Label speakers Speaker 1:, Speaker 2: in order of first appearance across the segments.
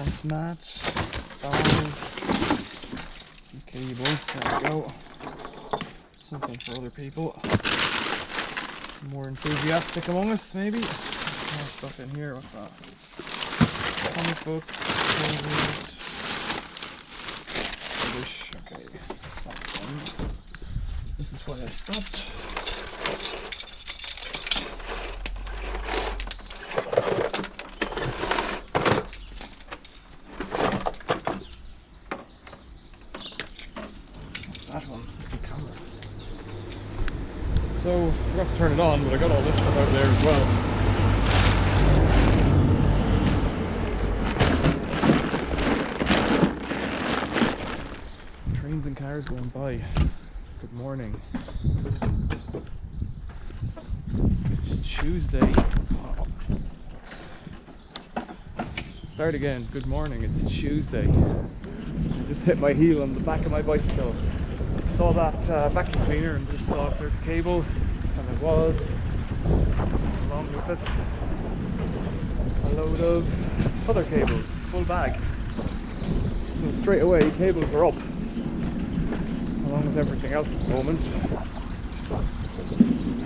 Speaker 1: dance mat, dolls, some cables, there we go. Something for other people. More enthusiastic among us, maybe. More stuff in here, what's that? Comic books, clothes, rubbish, okay. That's not fun. This is why I stopped. That one, the camera. So, I forgot to turn it on, but I got all this stuff out there as well. Trains and cars going by. Good morning. It's Tuesday. Oh. Start again. Good morning. It's Tuesday. I just hit my heel on the back of my bicycle. Saw that vacuum cleaner and just thought there's a cable, and there was, along with it, a load of other cables, full bag. So straight away cables are up, along with everything else at the moment.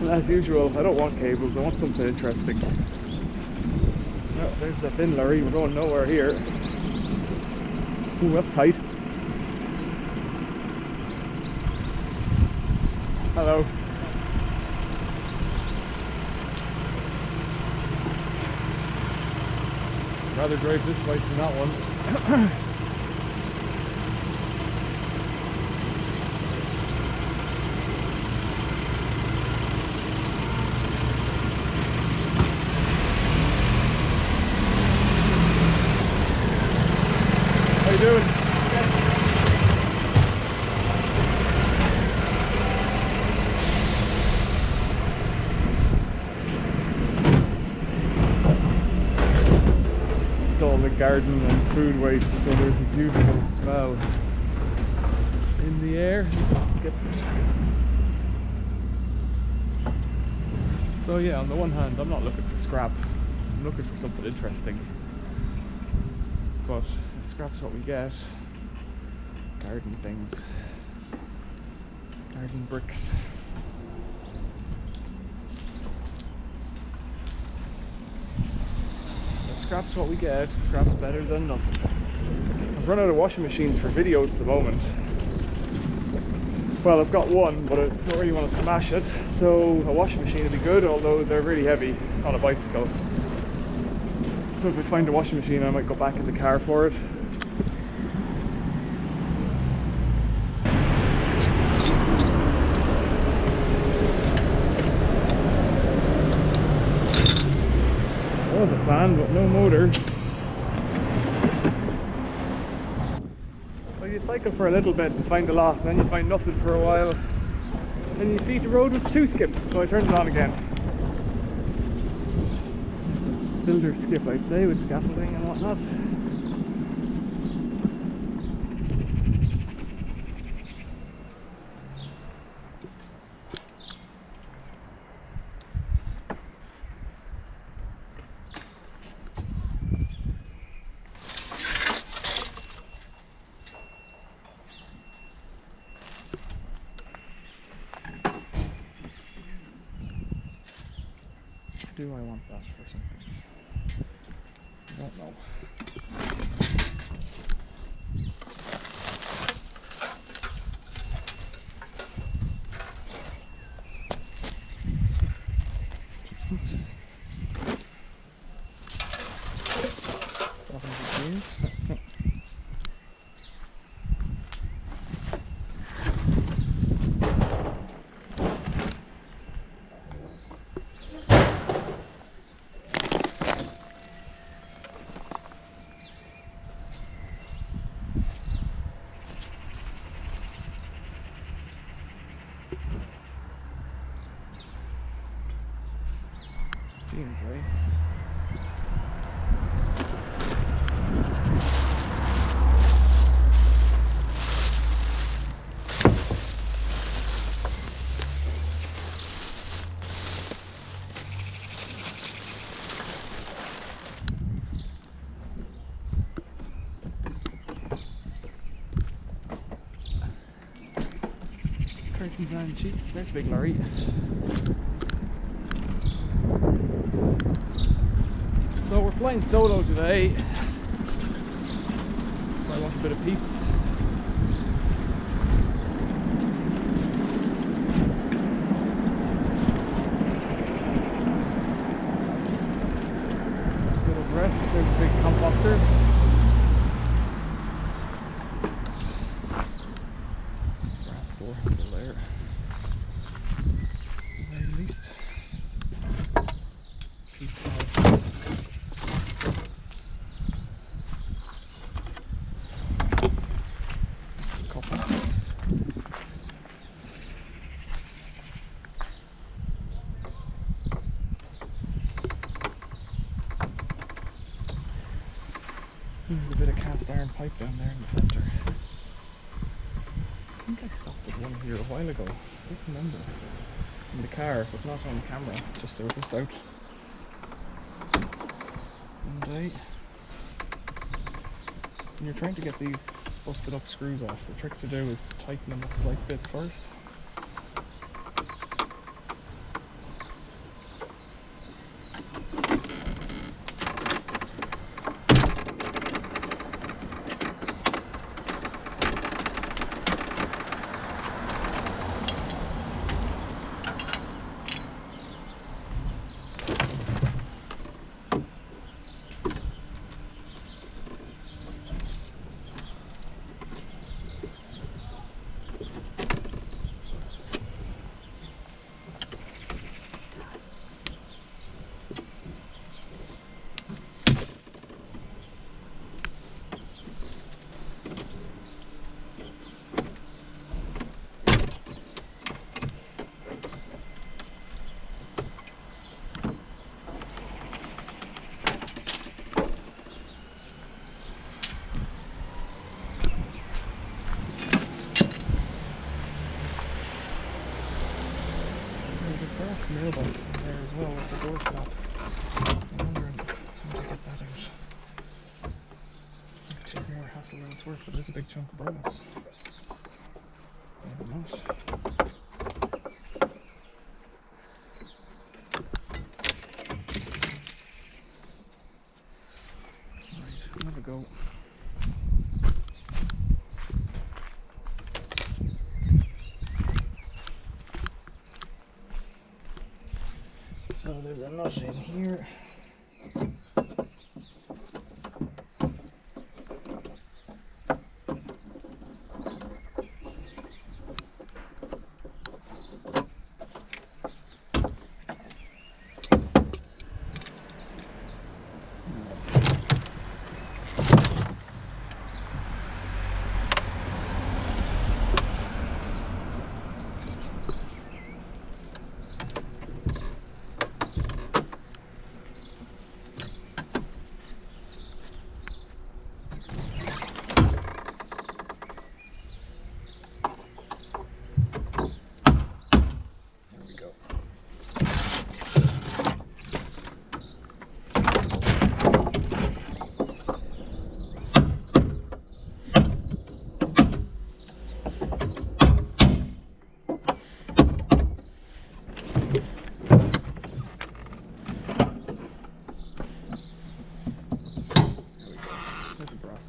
Speaker 1: And as usual, I don't want cables, I want something interesting. Oh, there's the bin lorry, we're going nowhere here. Ooh, that's tight. Hello. I'd rather drive this bike than that one. How you doing? All the garden and food waste, so there's a beautiful smell in the air. So yeah, on the one hand I'm not looking for scrap, I'm looking for something interesting, but scrap's what we get. Garden things, garden bricks. Scrap's what we get, scrap's better than nothing. I've run out of washing machines for videos at the moment. Well, I've got one, but I don't really want to smash it, so a washing machine would be good, although they're really heavy on a bicycle. So if I find a washing machine, I might go back in the car for it. There was a fan, but no motor. So you cycle for a little bit and find a lot, and then you find nothing for a while. Then you see the road with two skips, so I turned it on again. Builder skip, I'd say, with scaffolding and whatnot. Do I want that for something? I don't know. Jeans, right? curtains and sheets. There's a big lorry. So we're flying solo today. So I want a bit of peace. Bit of rest. There's a big composter. Brass door handle there. At least. Peace out. There's a bit of cast iron pipe down there in the centre. I think I stopped at one here a while ago. I don't remember. In the car, but not on camera. Just there was this out one day. When you're trying to get these busted up screws off, the trick to do is to tighten them a slight bit first. Brass mailbox in there as well with the door flap. I'm wondering how to get that out. Might take more hassle than it's worth, but there's a big chunk of brass. Maybe not. Right, we'll have a go. So there's a nut in here.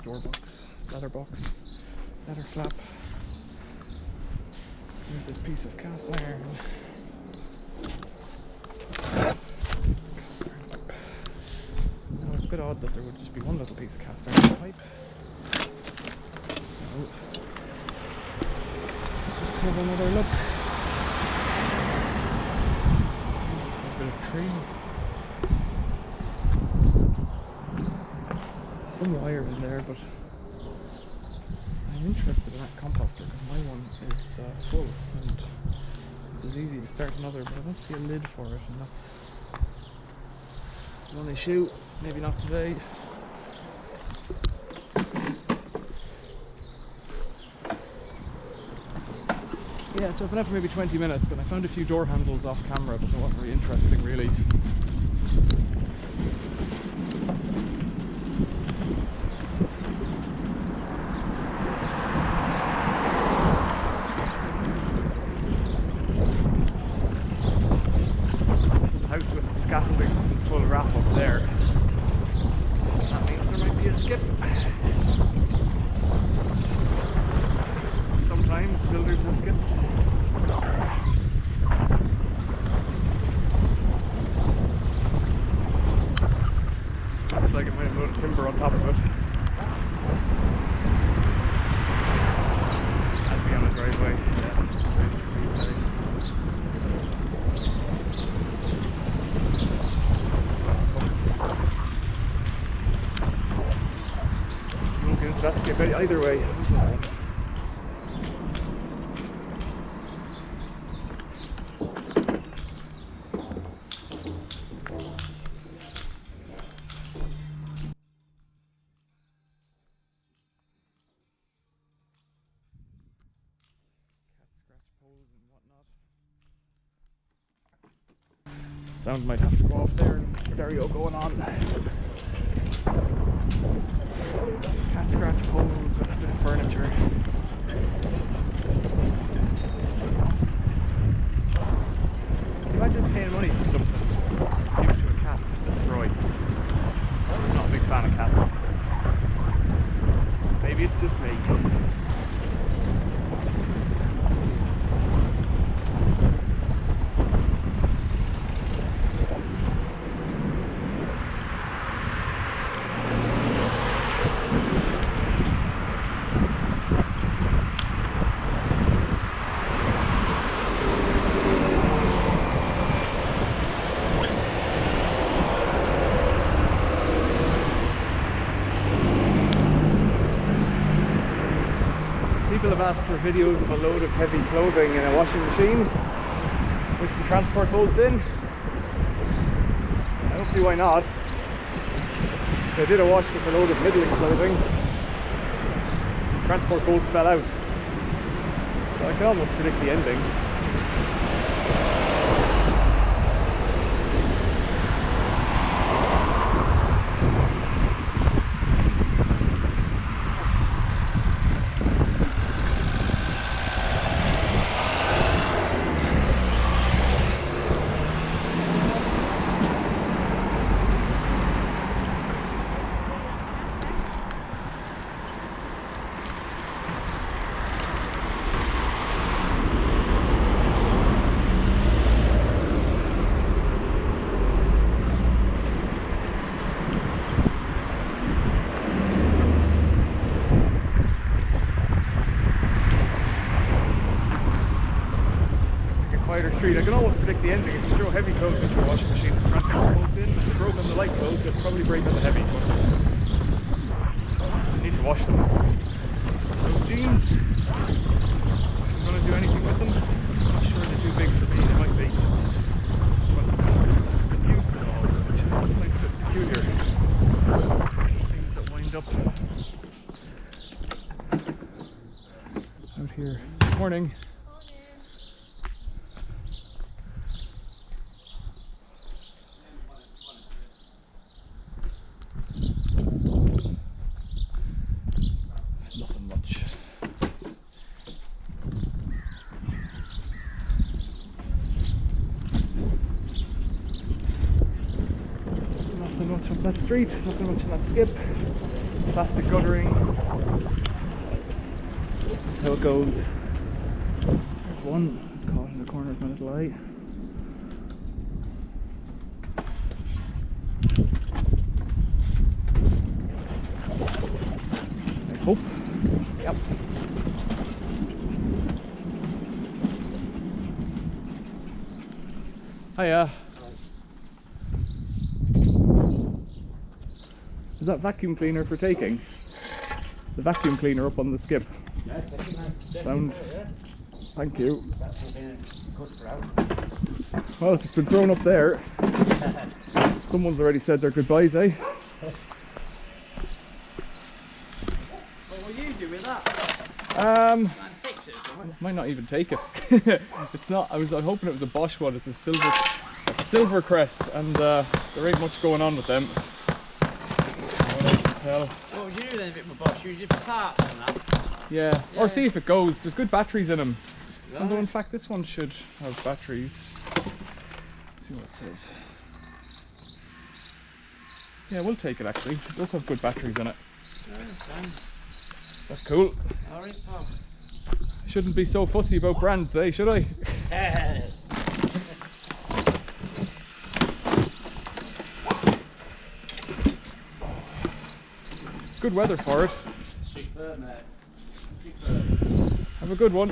Speaker 1: Door box, leather flap. Here's this piece of cast iron. Now it's a bit odd that there would just be one little piece of cast iron pipe. So let's just have another look. There's a bit of tree. Some wire in there, but I'm interested in that composter because my one is full and it's easy to start another, but I don't see a lid for it, and that's one issue. Maybe not today. Yeah, so I've been out for maybe 20 minutes and I found a few door handles off camera, but they weren't very interesting really. builders have skips. Looks like it might have a load of timber on top of it. That'd be on a driveway. You won't get into that skip either way. Sound might have to go off there, and stereo going on. Cat scratch poles and a bit of furniture. Imagine paying money for something give it to a cat to destroy. I'm not a big fan of cats. Maybe it's just me. People have asked for videos of a load of heavy clothing in a washing machine which the transport bolts in. I don't see why not. I did a wash with a load of middling clothing. The transport bolts fell out. So I can almost predict the ending. Street. I can almost predict the ending. If you throw heavy clothes into a washing machine, the transport bolts in. If you broke on the light clothes, it'll probably break on the heavy. But you need to wash them. Those jeans, I'm going to do anything with them. I'm not sure they're too big for me. They might be. But I've been used to it all, which is quite a bit peculiar. Things that wind up out here. Morning. Nothing much. Nothing much on that street, nothing much on that skip. Plastic guttering. That's how it goes. There's one caught in the corner of my little eye. I hope. Yep. Hiya. Is that vacuum cleaner for taking? The vacuum cleaner up on the skip. Sound. Thank you. Well, if it's been thrown up there, someone's already said their goodbyes, eh?
Speaker 2: What will you do with that? Fix it,
Speaker 1: might not even take it. It's not. I was hoping it was a Bosch one. It's a silver crest, and there ain't much going on with them. What I can tell.
Speaker 2: What would you do then if it were Bosch? You just parts on that.
Speaker 1: Yeah, or see if it goes. There's good batteries in them. Right. Although in fact this one should have batteries. Let's see what it says. Yeah, we'll take it actually. It does have good batteries in it.
Speaker 2: Yeah,
Speaker 1: that's cool.
Speaker 2: Alright, pal.
Speaker 1: Shouldn't be so fussy about brands, eh? Should I? Good weather for it.
Speaker 2: Superb, mate. Superb.
Speaker 1: Have a good one.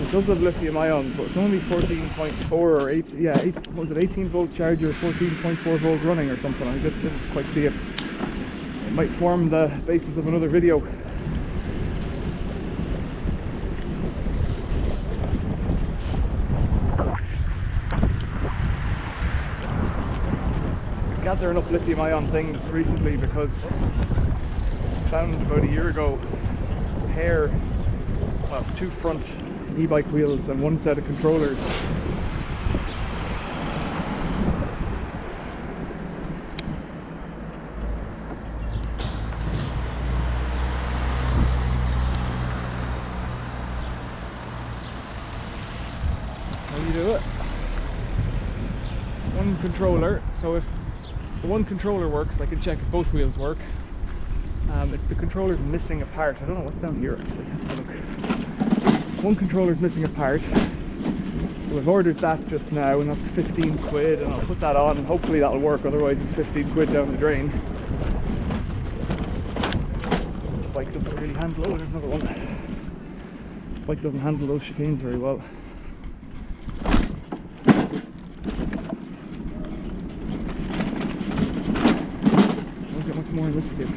Speaker 1: It does have lithium ion, but it's only 14.4 or 8, yeah, 8, what was it, 18 volt charger, 14.4 volt running or something. I just didn't quite see it. It might form the basis of another video. Gathering up lithium ion things recently because I found about a year ago a pair, well, 2 front e-bike wheels and 1 set of controllers. How you do it? 1 controller, so if the 1 controller works, I can check if both wheels work. If the controller's missing a part, I don't know what's down here actually, let's have a look. 1 controller's missing a part, so I've ordered that just now and that's 15 quid, and I'll put that on and hopefully that'll work, otherwise it's 15 quid down the drain. The bike doesn't really handle, oh there's another one. The bike doesn't handle those chicanes very well. Don't get much more in this skip.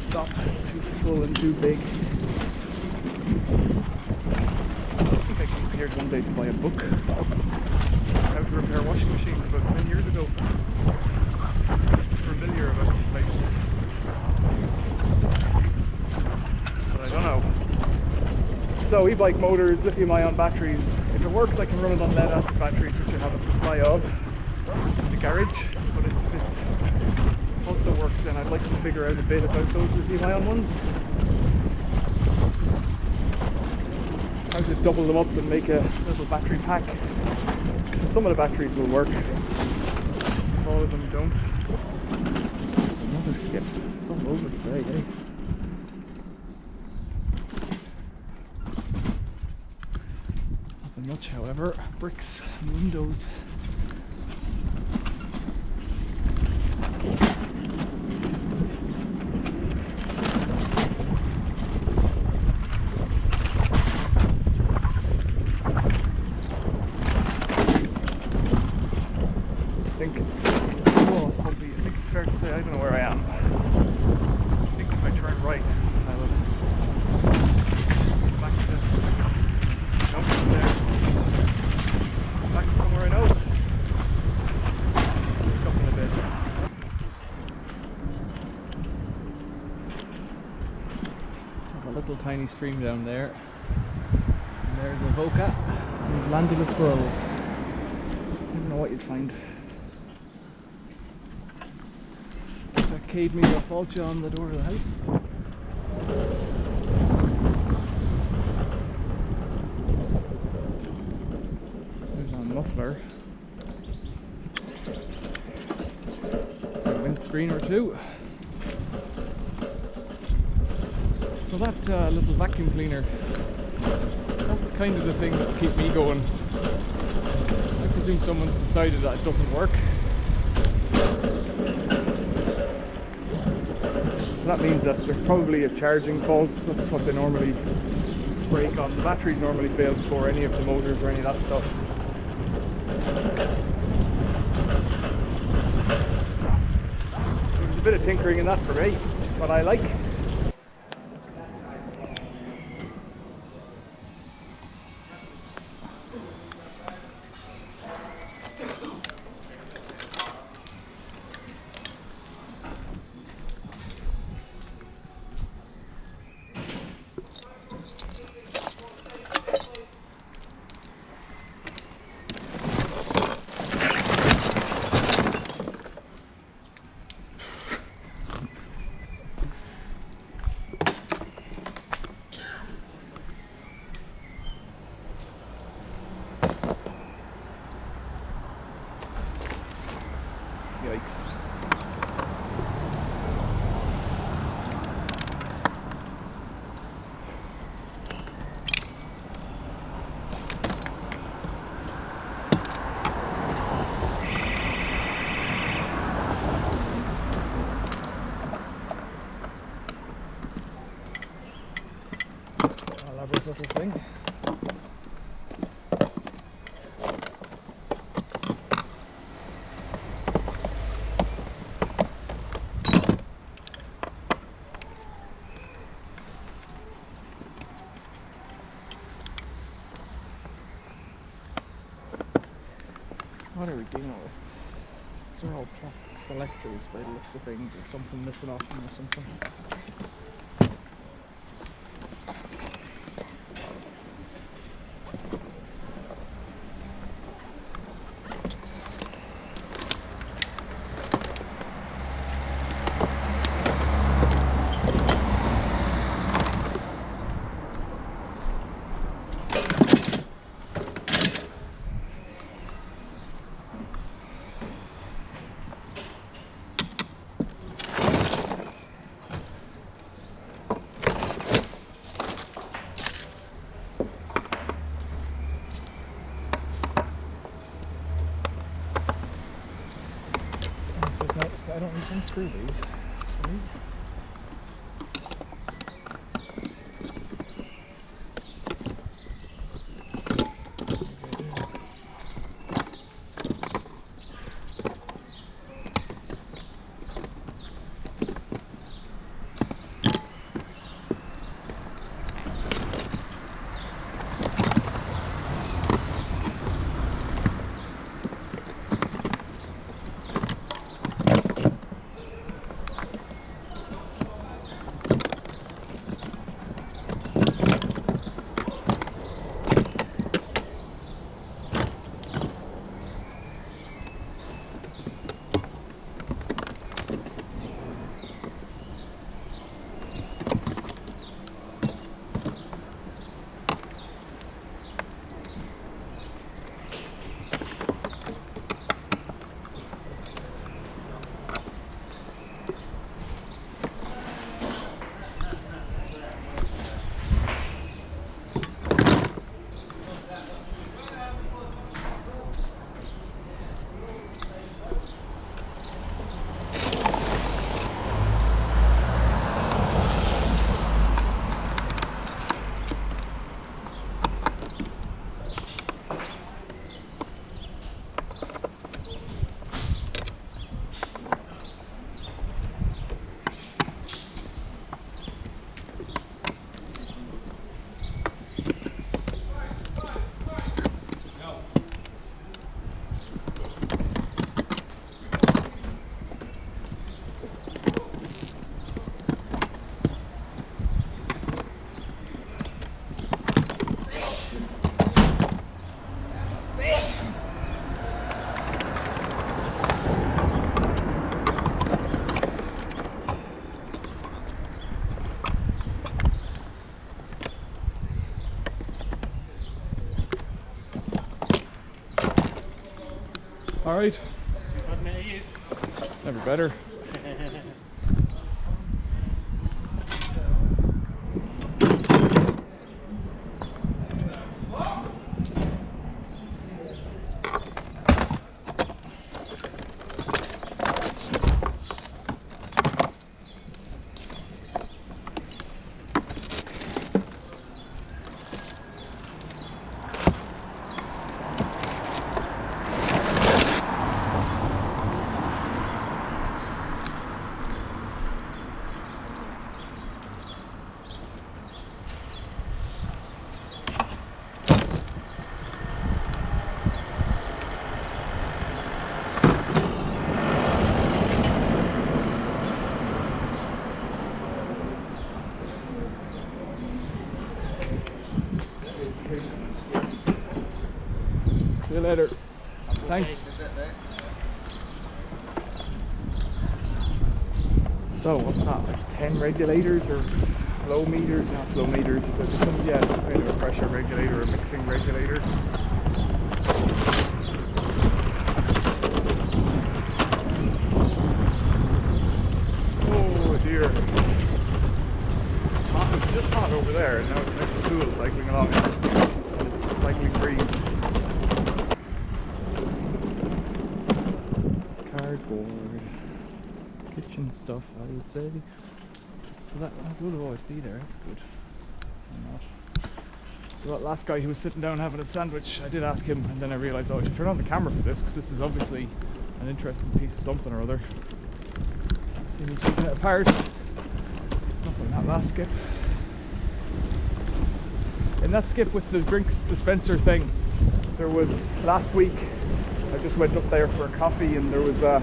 Speaker 1: Stop, it's too full and too big. I think I came here one day to buy a book how to repair washing machines about 10 years ago. I'm familiar about the place, but I don't know. So e-bike motors, lithium ion batteries. If it works I can run it on lead acid batteries, which I have a supply of in the garage, but if it also works then I'd like to figure out a bit about those lithium ion ones. How to double them up and make a little battery pack. Some of the batteries will work, all of them don't. Another skip, it's all over today, eh? Nothing much however, bricks and windows. I think it's fair to say I don't know where I am. I think if I turn right, I will go back to nothing there. Back to somewhere I know. Up in a bit. There's a little tiny stream down there. And there's a Voca and land of the squirrels. I don't know what you'd find. Arcade meter fault on the door of the house. There's a muffler. A windscreen or 2. So that little vacuum cleaner, that's kind of the thing that will keep me going. I presume someone's decided that it doesn't work. So that means that there's probably a charging fault. That's what they normally break on. The batteries normally fail before any of the motors or any of that stuff. So there's a bit of tinkering in that for me, which is what I like. elaborate little thing. What are we dealing with? These are all plastic selectors by the looks of things, or something missing off them or something. I don't need to unscrew these. Right? Alright. Never better. See you later. Thanks. So what's that, like 10 regulators or flow meters? Not flow meters, there's some, yeah, some kind of a pressure regulator or mixing regulator. Oh dear. Hot, it's just hot over there, and now it's nice and cool cycling along. It's cycling breeze. Cardboard. Kitchen stuff, I would say. So that would always be there, that's good. Or not. The last guy who was sitting down having a sandwich, I did ask him, and then I realised, oh, I should turn on the camera for this, because this is obviously an interesting piece of something or other. See me taking it apart. Nothing in that last skip. In that skip with the drinks dispenser thing, there was, last week, I just went up there for a coffee, and there was a,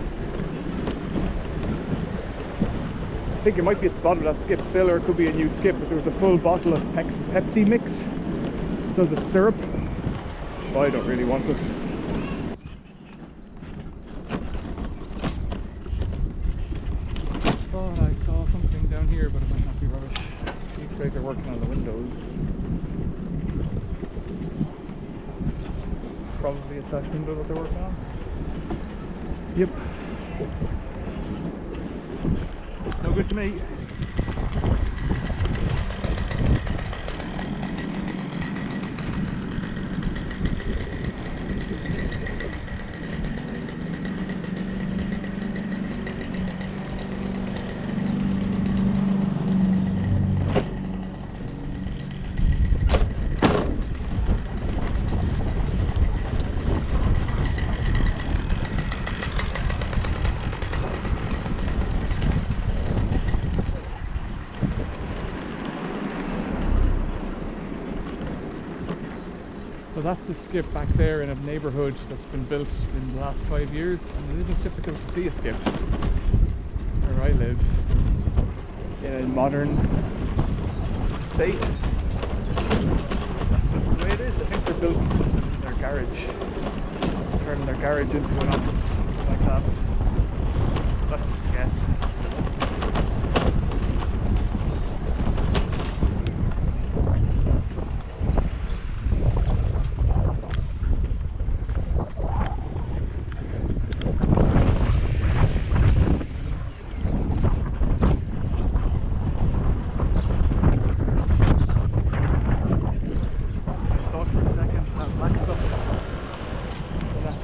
Speaker 1: I think it might be at the bottom of that skip still, or it could be a new skip, but there was a full bottle of Pepsi mix. So the syrup, oh, I don't really want it. Thought I saw something down here, but it might not be rubbish. These guys are working on the windows. Probably a sash window that they're working on. Yep. No good to me. So that's a skip back there in a neighbourhood that's been built in the last 5 years, and it isn't typical to see a skip where I live in a modern state. That's just the way it is. I think they're built in their garage, turning their garage into an office, something like that. That's just a guess.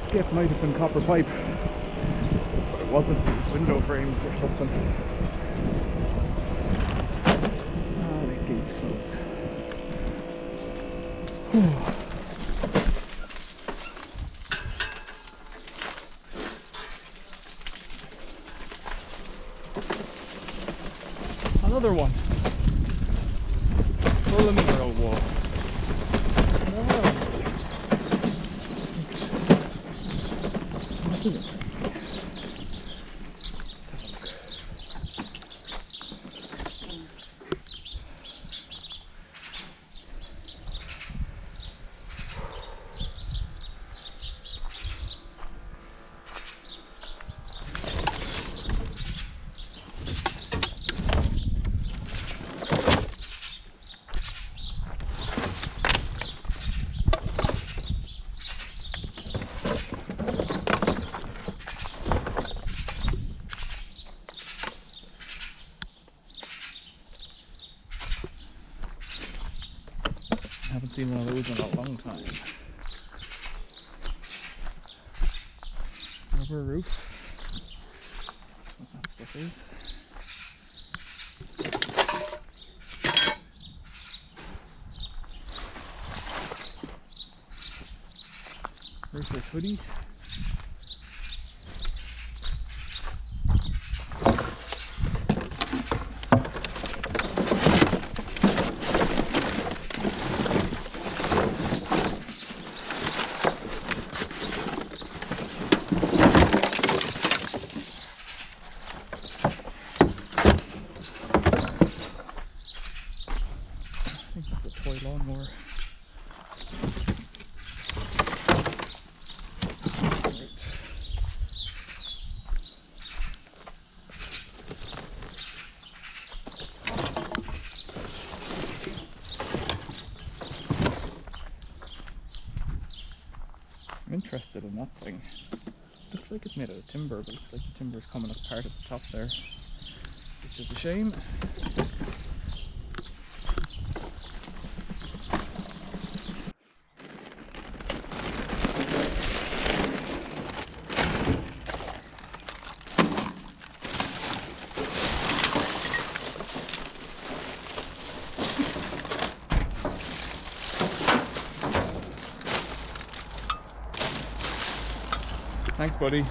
Speaker 1: Skip might have been copper pipe, but it wasn't. It was window frames or something. Ah, the gate's closed. Another one. Full of mineral water. I haven't seen one of those in a long time. Rubber roof. What that stuff is. Roofless hoodie. I think that's a toy lawnmower. I'm interested in that thing. Looks like it's made out of timber, but looks like the timber is coming apart at the top there, which is a shame. Thanks, buddy.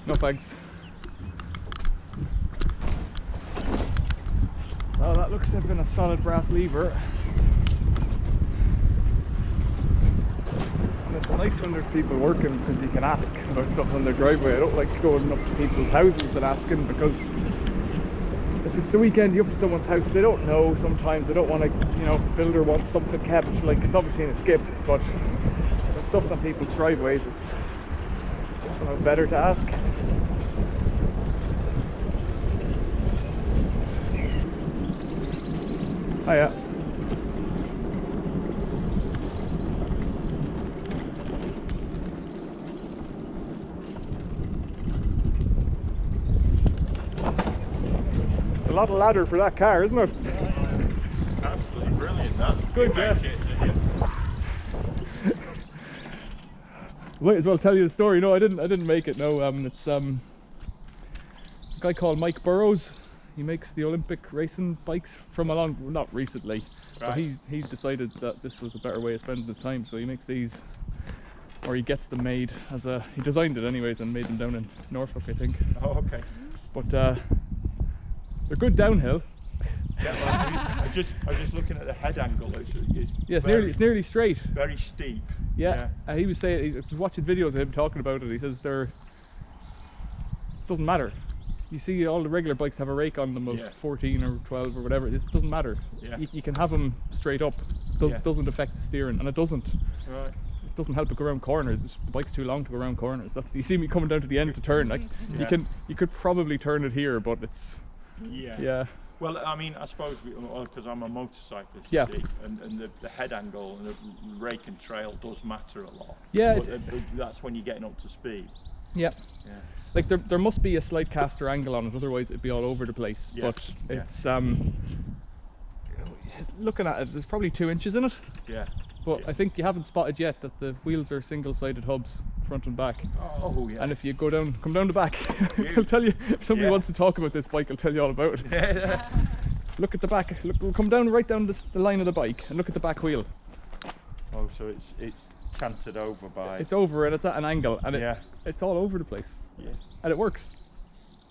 Speaker 1: No thanks. So that looks to have been a solid brass lever. And it's nice when there's people working because you can ask about stuff on their driveway. I don't like going up to people's houses and asking, because if it's the weekend you up to someone's house, they don't know sometimes. They don't want to, you know, the builder wants something kept, like it's obviously in a skip, but when stuff's on people's driveways, it's somehow better to ask. Oh yeah. It's a lot of ladder for that car, isn't it?
Speaker 3: Absolutely brilliant, that's
Speaker 1: good, yeah. Might as well tell you the story. No, I didn't make it. No, it's a guy called Mike Burrows. He makes the Olympic racing bikes from along, not recently, but he's decided that this was a better way of spending his time, so he makes these, or he gets them made as a, he designed it anyways and made them down in Norfolk, I think.
Speaker 3: Oh, okay.
Speaker 1: But they're good downhill.
Speaker 3: Yeah, well, I was just looking at the head angle.
Speaker 1: It's nearly straight.
Speaker 3: Very steep.
Speaker 1: Yeah. He was saying, he was watching videos of him talking about it. He says doesn't matter. You see, all the regular bikes have a rake on them of 14 or 12 or whatever. This doesn't matter.
Speaker 3: Yeah.
Speaker 1: You can have them straight up. Doesn't affect the steering, and it doesn't.
Speaker 3: Right.
Speaker 1: It doesn't help to go around corners. The bike's too long to go around corners. You see me coming down to the end to turn. Like you could probably turn it here, but it's yeah.
Speaker 3: Well, I mean, I suppose because I'm a motorcyclist,
Speaker 1: Yeah.
Speaker 3: you see, and the head angle and the rake and trail does matter a lot.
Speaker 1: Yeah,
Speaker 3: But that's when you're getting up to speed.
Speaker 1: Yeah.
Speaker 3: Yeah.
Speaker 1: Like there must be a slight caster angle on it, otherwise it'd be all over the place.
Speaker 3: Yeah.
Speaker 1: But it's looking at it, there's probably 2 inches in it.
Speaker 3: Yeah.
Speaker 1: but I think you haven't spotted yet that the wheels are single-sided hubs, front and back.
Speaker 3: Oh yeah.
Speaker 1: And if you come down the back, I'll tell you, if somebody wants to talk about this bike, I'll tell you all about it.
Speaker 3: Yeah.
Speaker 1: Look at the back, look, we'll come down right down the line of the bike and look at the back wheel.
Speaker 3: Oh, so it's canted over by.
Speaker 1: It's over and it's at an angle, and
Speaker 3: Yeah.
Speaker 1: it's all over the place.
Speaker 3: Yeah.
Speaker 1: And it works.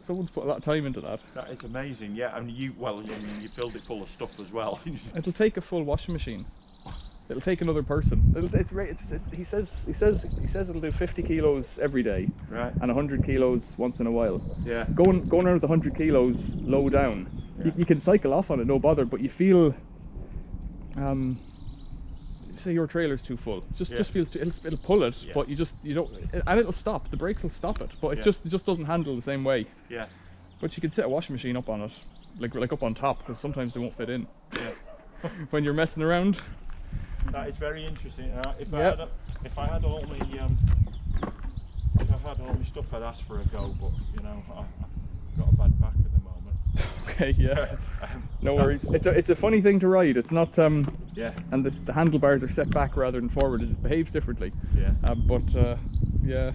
Speaker 1: Someone's put a lot of time into that.
Speaker 3: That is amazing. Yeah, and you filled it full of stuff as well.
Speaker 1: It'll take a full washing machine. It'll take another person. He says it'll do 50 kilos every day,
Speaker 3: Right.
Speaker 1: and 100 kilos once in a while.
Speaker 3: Yeah.
Speaker 1: Going around with 100 kilos low down,
Speaker 3: Yeah.
Speaker 1: you can cycle off on it, no bother. But you feel, say your trailer's too full, just feels too, it'll pull it,
Speaker 3: Yeah.
Speaker 1: but you don't, and it'll stop. The brakes will stop it, but it just doesn't handle the same way.
Speaker 3: Yeah.
Speaker 1: But you can set a washing machine up on it, like up on top, because sometimes they won't fit in.
Speaker 3: Yeah.
Speaker 1: When you're messing around.
Speaker 3: That is very interesting. If I
Speaker 1: Yep.
Speaker 3: had all my stuff, I'd ask for a go. But you know, I've got a bad back at the moment.
Speaker 1: Okay, yeah. No worries. It's a funny thing to ride. It's not
Speaker 3: Yeah.
Speaker 1: and the handlebars are set back rather than forward. It behaves differently.
Speaker 3: Yeah.
Speaker 1: Yeah.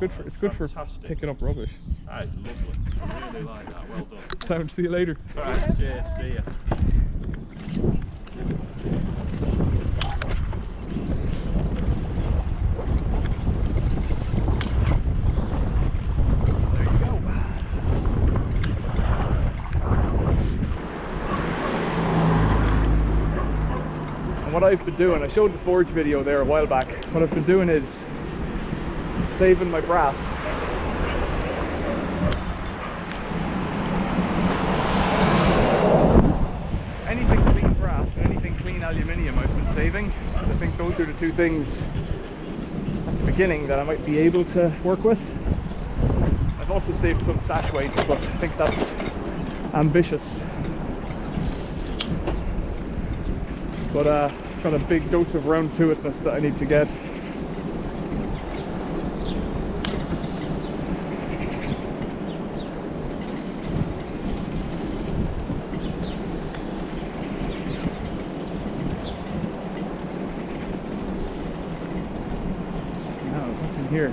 Speaker 1: It's good for
Speaker 3: Fantastic.
Speaker 1: picking up rubbish.
Speaker 3: That is lovely. I really like that. Well done.
Speaker 1: Sound. See you later.
Speaker 3: Right, cheers. See ya.
Speaker 1: There you go. And what I've been doing, I showed the forge video there a while back. What I've been doing is saving my brass. Anything clean brass and anything clean aluminium I've been saving. I think those are the two things at the beginning that I might be able to work with. I've also saved some sash weights, but I think that's ambitious. But got a big dose of round to itness that I need to get. Now, what's in here?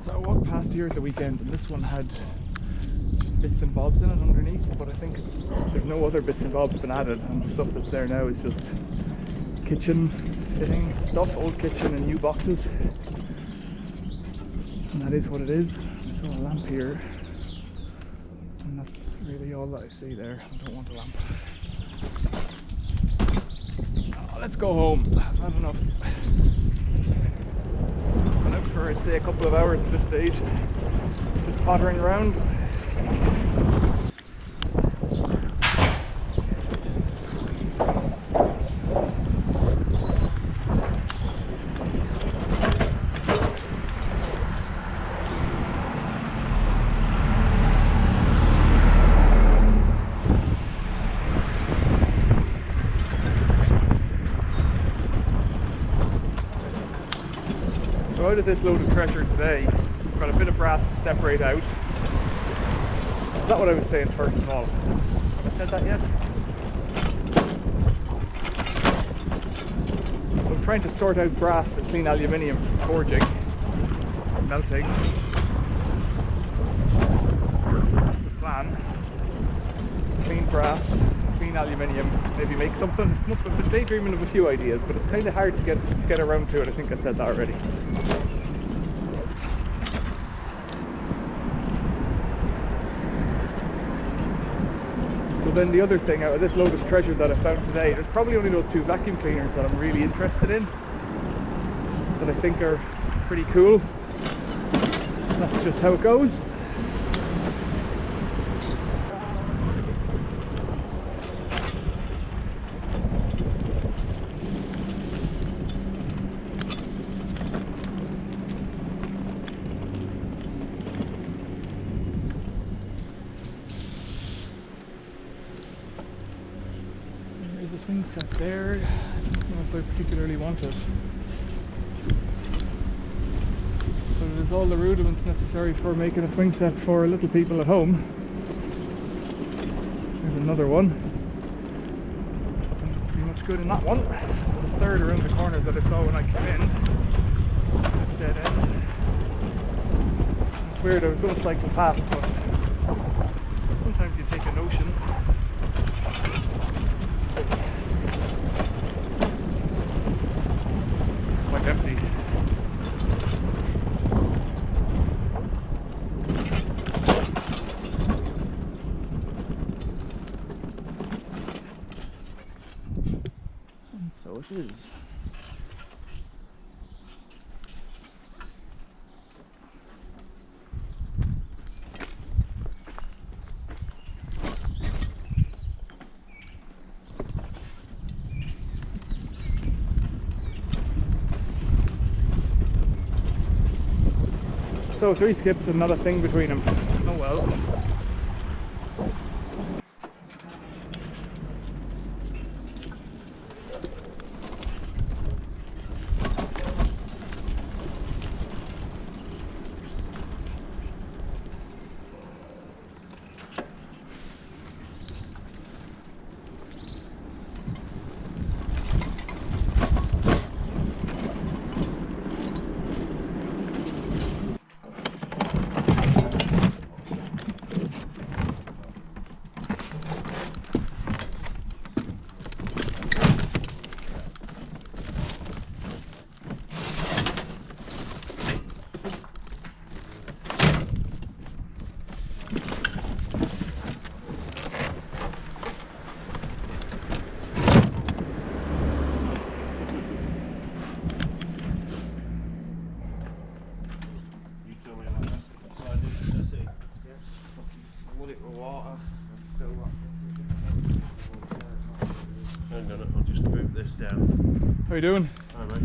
Speaker 1: So I walked past here at the weekend and this one had bits and bobs in it underneath, but I think there's no other bits and bobs been added, and the stuff that's there now is just kitchen fitting stuff, old kitchen and new boxes, and that is what it is. I saw a lamp here and that's really all that I see there. I don't want a lamp. Oh, let's go home. I've had enough. Been out for, I'd say, a couple of hours at this stage, just pottering around. So out of this load of treasure today, I've got a bit of brass to separate out. Is that what I was saying first of all? Have I said that yet? So I'm trying to sort out brass and clean aluminium from forging, melting. That's the plan. Clean brass, clean aluminium, maybe make something. I've been daydreaming of a few ideas, but it's kind of hard to get around to it. I think I said that already. So then the other thing out of this load of treasure that I found today, there's probably only those 2 vacuum cleaners that I'm really interested in, that I think are pretty cool. That's just how it goes. There's a swing set there. I don't know if I particularly want it. But it is all the rudiments necessary for making a swing set for little people at home. There's another one. Doesn't be much good in that one. There's a third around the corner that I saw when I came in. This dead end. It's weird, I was going to cycle past, but sometimes you take a notion. It's quite empty. So it is. So 3 skips and not a thing between them. Oh well.
Speaker 4: Hang on, I'll just move this down.
Speaker 1: How you doing?
Speaker 4: Hi, mate.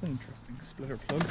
Speaker 1: Interesting splitter plug.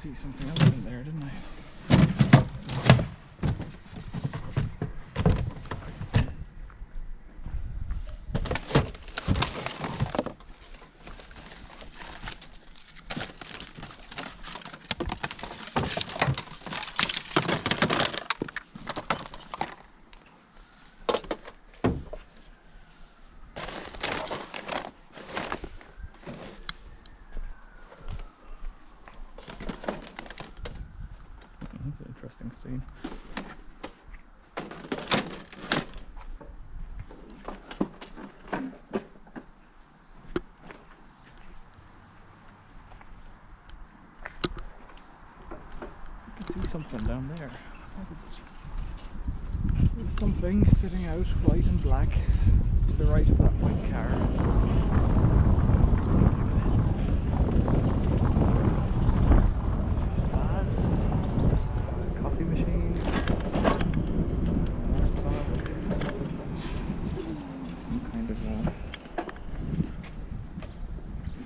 Speaker 1: see something else in there, didn't I? That's an interesting stain. I can see something down there. What is it? There's something sitting out white and black to the right of that white car.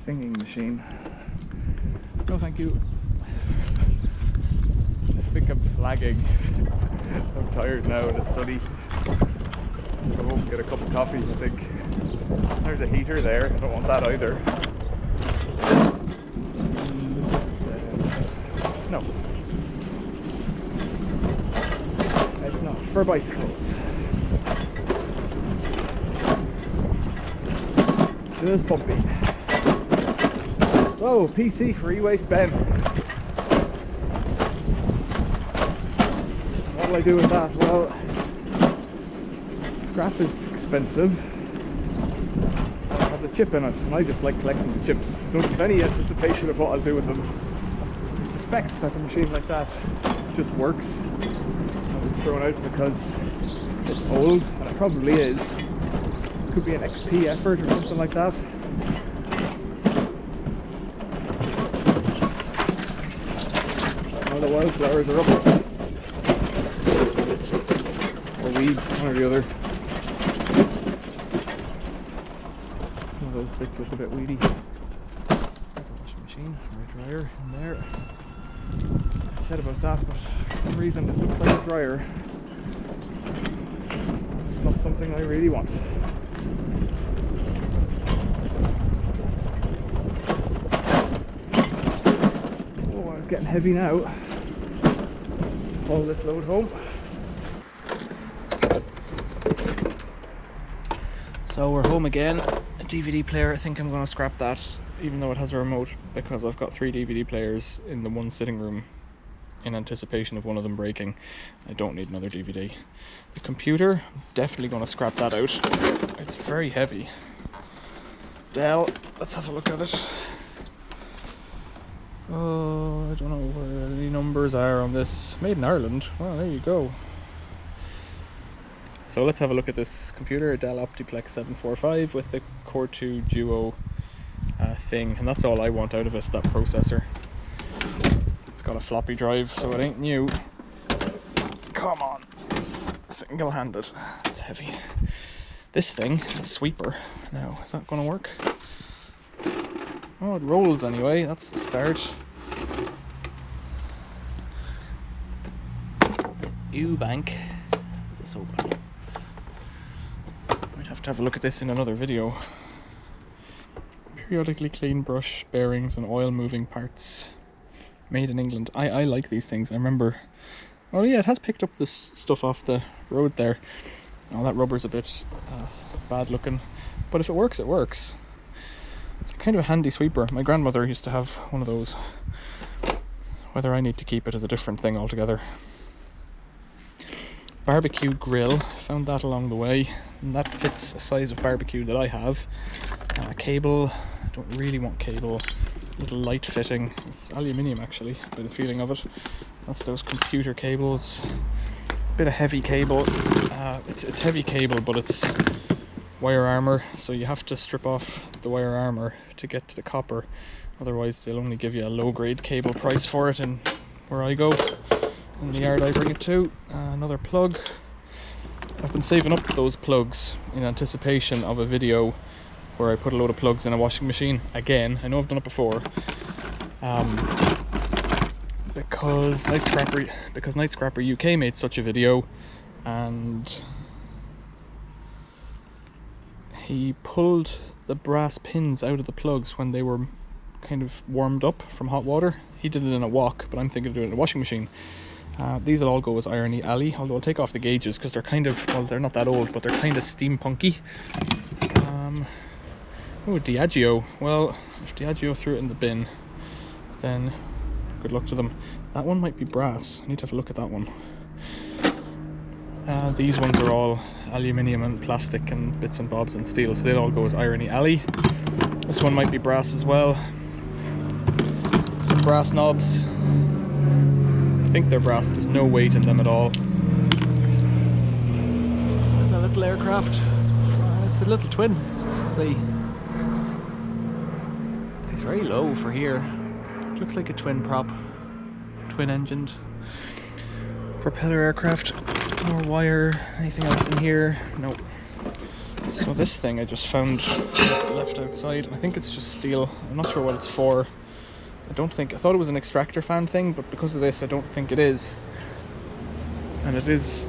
Speaker 1: Singing machine. No, thank you. I think I'm flagging. I'm tired now and it's sunny. I'll go home and get a cup of coffee, I think. There's a heater there, I don't want that either. No. It's not. For bicycles. Just bumpy. So, PC for e-waste bin. What'll I do with that? Well, scrap is expensive. It has a chip in it, and I just like collecting the chips. Don't have any anticipation of what I'll do with them. I suspect that a machine like that just works. It was thrown out because it's old, and it probably is. It could be an XP effort or something like that. All the wildflowers are up. Or weeds, one or the other. Some of those bits look a bit weedy. There's a washing machine or a dryer in there. I said about that, but for some reason it looks like a dryer. It's not something I really want. Oh, it's getting heavy now. Haul this load home. So we're home again. A DVD player, I think I'm going to scrap that, even though it has a remote, because I've got 3 DVD players in the one sitting room in anticipation of one of them breaking. I don't need another DVD. The computer, definitely going to scrap that out. It's very heavy. Dell, let's have a look at it. Oh, I don't know where any numbers are on this. Made in Ireland. Well, there you go. So let's have a look at this computer, a Dell Optiplex 745 with the Core 2 Duo thing, and that's all I want out of it, that processor. It's got a floppy drive, so it ain't new. Come on. Single-handed. It's heavy. This thing, a sweeper. Now, is that going to work? Oh, it rolls anyway, that's the start. U-Bank. Is this open? Might have to have a look at this in another video. Periodically clean brush, bearings and oil moving parts. Made in England. I like these things. I remember... Oh yeah, it has picked up this stuff off the road there. Oh, that rubber's a bit bad looking. But if it works, it works. It's kind of a handy sweeper. My grandmother used to have one of those. Whether I need to keep it is a different thing altogether. Barbecue grill, found that along the way, and that fits a size of barbecue that I have. Cable, I don't really want cable. Little light fitting, it's aluminium actually, by the feeling of it. That's those computer cables. Bit of heavy cable. It's heavy cable, but it's wire armour, so you have to strip off the wire armour to get to the copper. Otherwise they'll only give you a low grade cable price for it in where I go, in the yard I bring it to. Another plug. I've been saving up those plugs in anticipation of a video where I put a load of plugs in a washing machine. Again, I know I've done it before. because Night Scrapper UK made such a video, and he pulled the brass pins out of the plugs when they were kind of warmed up from hot water. He did it in a wok, but I'm thinking of doing it in a washing machine. These will all go as Irony Alley, although I'll take off the gauges because they're kind of, well, they're not that old, but they're kind of steampunky. Oh, Diageo. Well, if Diageo threw it in the bin, then good luck to them. That one might be brass. I need to have a look at that one. These ones are all aluminium and plastic and bits and bobs and steel, so they'll all go as Irony Alley. This one might be brass as well. Some brass knobs. I think they're brass. There's no weight in them at all. There's that little aircraft. It's a little twin. Let's see. It's very low for here. It looks like a twin prop. Twin engined. Propeller aircraft. More wire. Anything else in here? Nope. So this thing I just found left outside. I think it's just steel. I'm not sure what it's for. I thought it was an extractor fan thing, but because of this I don't think it is. And it is,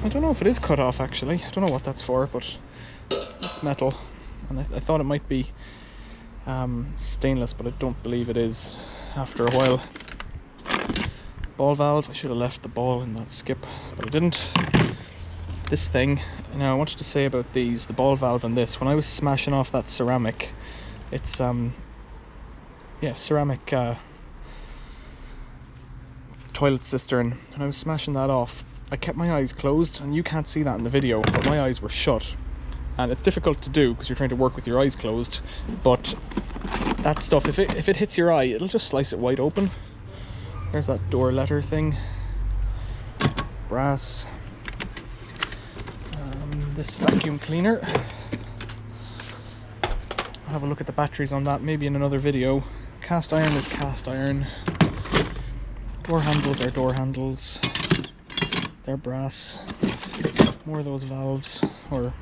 Speaker 1: I don't know if it is cut off actually. I don't know what that's for, but it's metal. And I thought it might be stainless, but I don't believe it is after a while. Ball valve, I should have left the ball in that skip, but I didn't. This thing, now I wanted to say about these, the ball valve and this, when I was smashing off that ceramic, it's ceramic toilet cistern, and I was smashing that off. I kept my eyes closed, and you can't see that in the video, but my eyes were shut. And it's difficult to do because you're trying to work with your eyes closed, but that stuff, if it hits your eye, it'll just slice it wide open. There's that door letter thing. Brass. This vacuum cleaner. I'll have a look at the batteries on that maybe in another video. Cast iron is cast iron. Door handles are door handles. They're brass. More of those valves or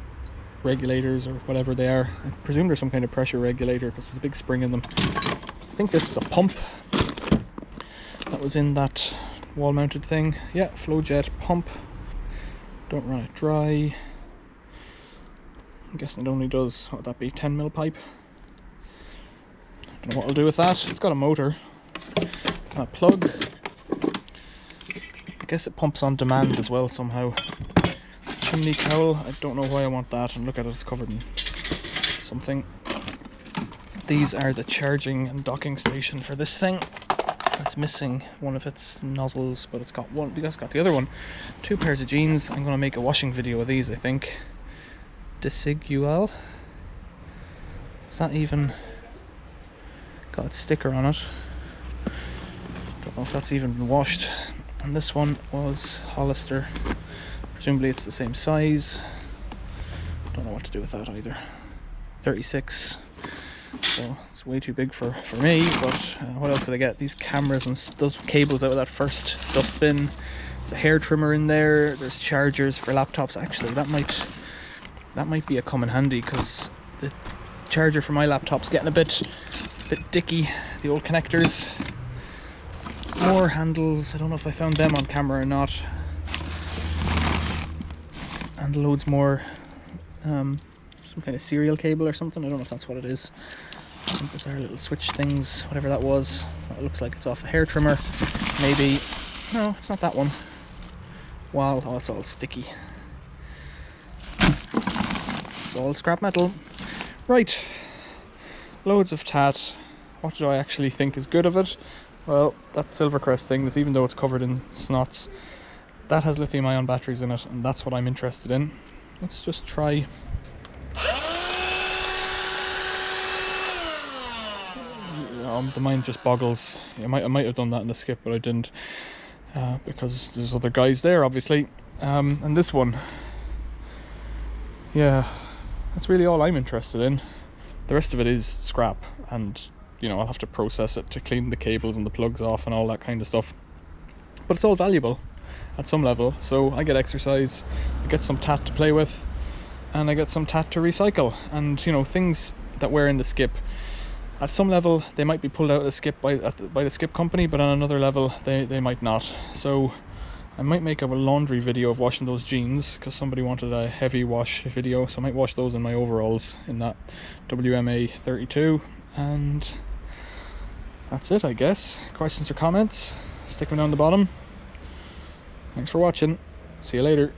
Speaker 1: regulators or whatever they are. I presume there's some kind of pressure regulator because there's a big spring in them. I think this is a pump that was in that wall mounted thing. Yeah, flow jet pump. Don't run it dry. I'm guessing it only does, what would that be, 10mm pipe? Don't know what I'll do with that. It's got a motor. And a plug. I guess it pumps on demand as well somehow. Chimney cowl, I don't know why I want that, and look at it, it's covered in something. These are the charging and docking station for this thing. It's missing one of its nozzles, but it's got one. It's got the other one. 2 pairs of jeans. I'm going to make a washing video of these, I think. Desigual. Is that even got its sticker on it? Don't know if that's even been washed. And this one was Hollister. Presumably it's the same size. Don't know what to do with that either. 36. So it's way too big for me, but what else did I get? These cameras and those cables out of that first dustbin. There's a hair trimmer in there. There's chargers for laptops. Actually, that might be a come in handy because the charger for my laptop's getting a bit dicky. The old connectors. More handles. I don't know if I found them on camera or not. And loads more. Some kind of serial cable or something. I don't know if that's what it is. I think those are little switch things, whatever that was. It looks like it's off a hair trimmer. Maybe. No, it's not that one. Wow, oh, it's all sticky. It's all scrap metal. Right. Loads of tat. What do I actually think is good of it? Well, that Silvercrest thing, even though it's covered in snots, that has lithium-ion batteries in it, and that's what I'm interested in. Let's just try. The mind just boggles. I might have done that in the skip, but I didn't, because there's other guys there, obviously. And this one, yeah, that's really all I'm interested in. The rest of it is scrap, and you know, I'll have to process it to clean the cables and the plugs off and all that kind of stuff. But it's all valuable at some level, so I get exercise, I get some tat to play with, and I get some tat to recycle. And you know, things that were in the skip, at some level they might be pulled out of the skip by the skip company, but on another level they might not. So I might make a laundry video of washing those jeans, because somebody wanted a heavy wash video, so I might wash those in my overalls in that WMA 32. And that's it, I guess. Questions or comments, stick them down the bottom. Thanks for watching. See you later.